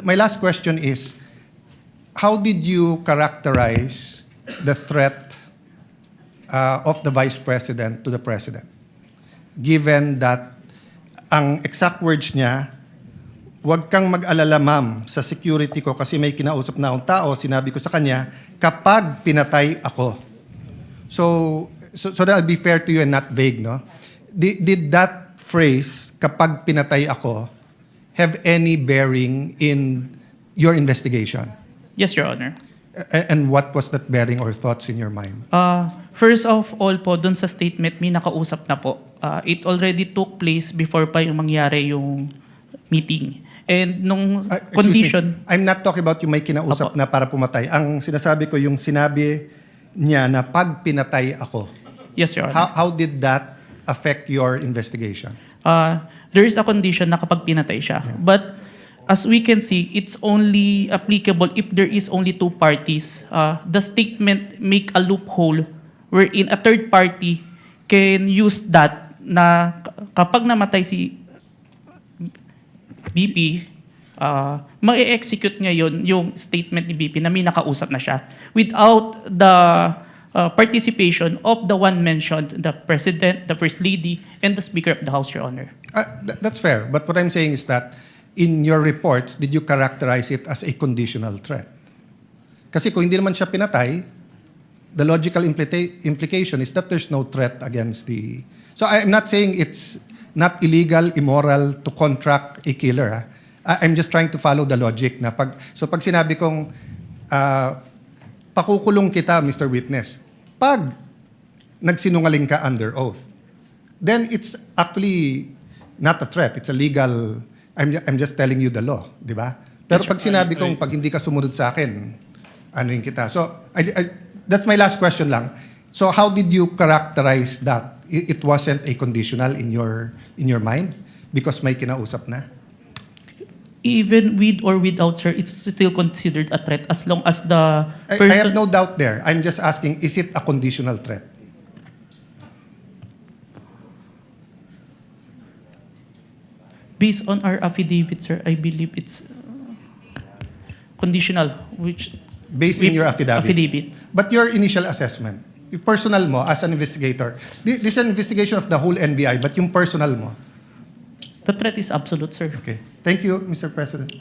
my last question is, how did you characterize the threat of the Vice President to the President? Given that ang exact words niya, huwag kang mag-alala ma'am sa security ko kasi may kinausap na akong tao, sinabi ko sa kanya, kapag pinatay ako. So that I'll be fair to you and not vague, no? Did that phrase, kapag pinatay ako, have any bearing in your investigation? Yes, Your Honor. And what was that bearing or thoughts in your mind? First of all po, dun sa statement, may nakausap na po. It already took place before pa yung mangyari yung meeting. And nung Excuse condition... me, I'm not talking about yung may kinausap Opo. na para pumatay. Ang sinasabi ko yung sinabi niya na pag pinatay ako. Yes, Your Honor. How did that affect your investigation? There is a condition na kapag pinatay siya. But as we can see, it's only applicable if there is only two parties. The statement make a loophole wherein a third party can use that na kapag namatay si BP, ma-execute ngayon yung statement ni BP na may nakausap na siya without the participation of the one mentioned, the President, the First Lady, and the Speaker of the House, Your Honor. That's fair. But what I'm saying is that in your reports, did you characterize it as a conditional threat? Kasi kung hindi naman siya pinatay, the logical implication is that there's no threat against the... So I'm not saying it's not illegal, immoral to contract a killer. I'm just trying to follow the logic na pag sinabi kong pakukulong kita, Mr. Witness, pag nagsinungaling ka under oath, then it's actually not a threat. It's a legal... I'm just telling you the law, di ba? Pero Yes, pag sinabi kong pag hindi ka sumunod sa akin, anuin kita. So that's my last question lang. So how did you characterize that? It wasn't a conditional in your mind because may kinausap na? Even with or without, sir, it's still considered a threat as long as the I person... have no doubt there. I'm just asking, is it a conditional threat? Based on our affidavit, sir, I believe it's conditional, which... Based in your affidavit? Affidavit. But your initial assessment, yung personal mo as an investigator, this is an investigation of the whole NBI, but yung personal mo? The threat is absolute, sir. Okay. Thank you, Mr. President.